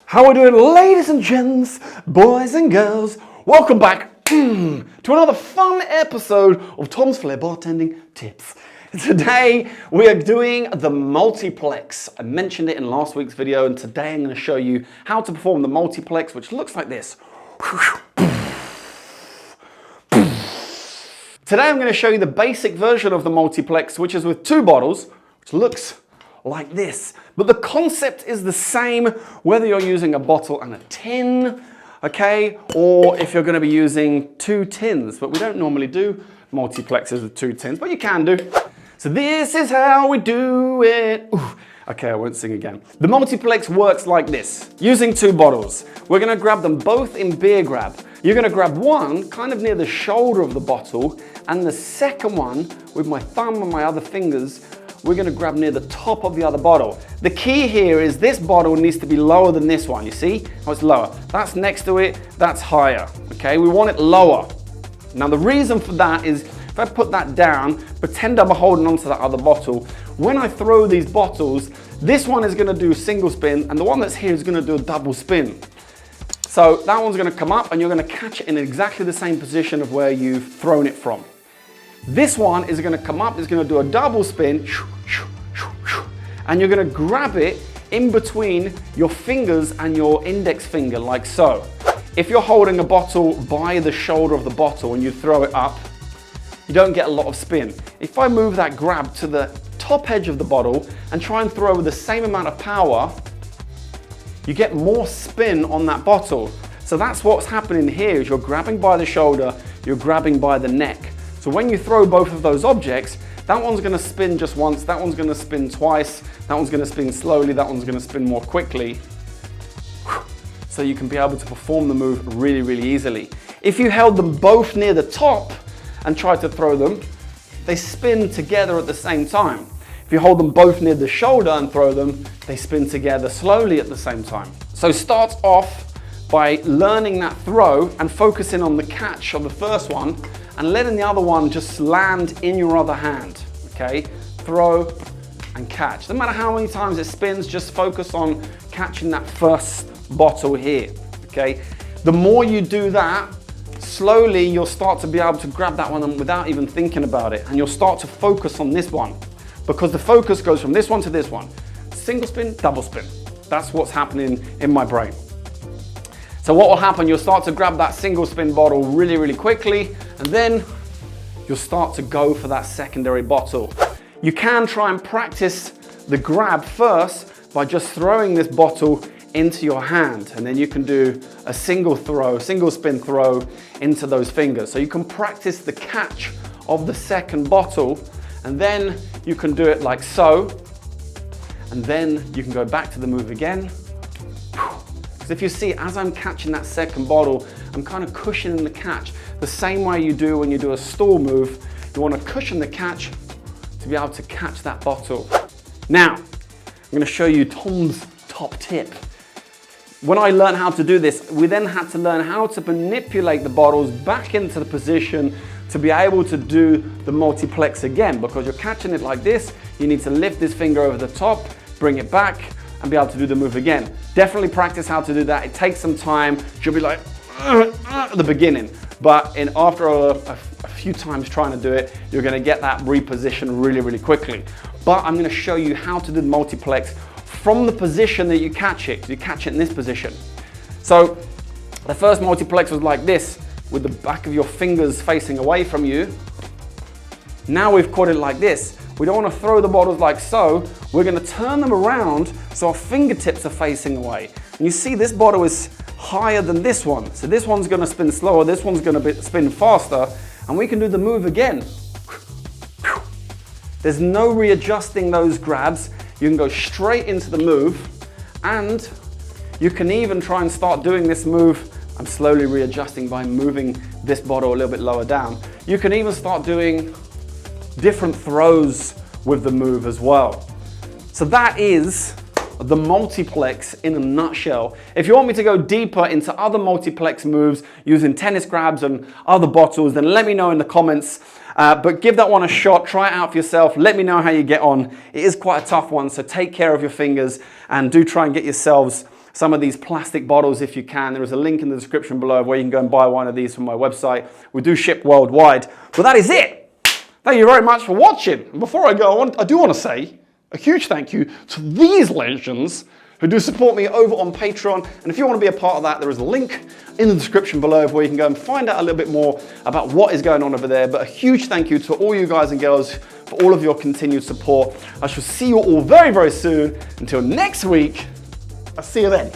How are we doing, ladies and gents, boys and girls? Welcome back to another fun episode of Tom's Flair Bartending Tips. Today we are doing the multiplex. I mentioned it in last week's video, and today I'm going to show you how to perform the multiplex, which looks like this. Today I'm going to show you the basic version of the multiplex, which is with two bottles, which looks like this. But the concept is the same whether you're using a bottle and a tin, okay, or if you're going to be using two tins. But we don't normally do multiplexes with two tins, but you can do. So this is how we do it. Ooh, okay, I won't sing again. The multiplex works like this, using two bottles. We're going to grab them both in beer grab. You're going to grab one kind of near the shoulder of the bottle, and the second one with my thumb and my other fingers, we're going to grab near the top of the other bottle. The key here is this bottle needs to be lower than this one. You see how it's lower? That's next to it, that's higher. Okay, we want it lower. Now the reason for that is if I put that down, pretend I'm holding onto that other bottle. When I throw these bottles, this one is going to do a single spin and the one that's here is going to do a double spin. So that one's going to come up and you're going to catch it in exactly the same position of where you've thrown it from. This one is going to come up, it's going to do a double spin, and you're going to grab it in between your fingers and your index finger, like so. If you're holding a bottle by the shoulder of the bottle and you throw it up, you don't get a lot of spin. If I move that grab to the top edge of the bottle and try and throw with the same amount of power, you get more spin on that bottle. So that's what's happening here, is you're grabbing by the shoulder, you're grabbing by the neck. So when you throw both of those objects, that one's going to spin just once, that one's going to spin twice, that one's going to spin slowly, that one's going to spin more quickly. So you can be able to perform the move really, really easily. If you held them both near the top and tried to throw them, they spin together at the same time. If you hold them both near the shoulder and throw them, they spin together slowly at the same time. So start off by learning that throw and focusing on the catch of the first one and letting the other one just land in your other hand, okay? Throw and catch. No matter how many times it spins, just focus on catching that first bottle here, okay? The more you do that, slowly you'll start to be able to grab that one without even thinking about it, and you'll start to focus on this one, because the focus goes from this one to this one. Single spin, double spin. That's what's happening in my brain. So what will happen, you'll start to grab that single spin bottle really, really quickly, and then you'll start to go for that secondary bottle. You can try and practice the grab first by just throwing this bottle into your hand, and then you can do a single spin throw into those fingers. So you can practice the catch of the second bottle, and then you can do it like so, and then you can go back to the move again. If you see, as I'm catching that second bottle, I'm kind of cushioning the catch. The same way you do when you do a stall move, you want to cushion the catch to be able to catch that bottle. Now, I'm going to show you Tom's top tip. When I learned how to do this, we then had to learn how to manipulate the bottles back into the position to be able to do the multiplex again, because you're catching it like this, you need to lift this finger over the top, bring it back, and be able to do the move again. Definitely practice how to do that. It takes some time. You'll be like at the beginning, but after a few times trying to do it, you're going to get that reposition really, really quickly. But I'm going to show you how to do the multiplex from the position that you catch it. You catch it in this position. So the first multiplex was like this, with the back of your fingers facing away from you. Now we've caught it like this. We don't want to throw the bottles like so. We're going to turn them around so our fingertips are facing away. And you see this bottle is higher than this one. So this one's going to spin slower, this one's going to spin faster, and we can do the move again. There's no readjusting those grabs. You can go straight into the move, and you can even try and start doing this move. I'm slowly readjusting by moving this bottle a little bit lower down. You can even start doing different throws with the move as well. So that is the multiplex in a nutshell. If you want me to go deeper into other multiplex moves using tennis grabs and other bottles, then let me know in the comments. But give that one a shot, try it out for yourself, let me know how you get on. It is quite a tough one, so take care of your fingers and do try and get yourselves some of these plastic bottles if you can. There is a link in the description below where you can go and buy one of these from my website. We do ship worldwide. But that is it. Thank you very much for watching. And before I go, I do want to say a huge thank you to these legends who do support me over on Patreon. And if you want to be a part of that, there is a link in the description below where you can go and find out a little bit more about what is going on over there. But a huge thank you to all you guys and girls for all of your continued support. I shall see you all very, very soon. Until next week, I'll see you then.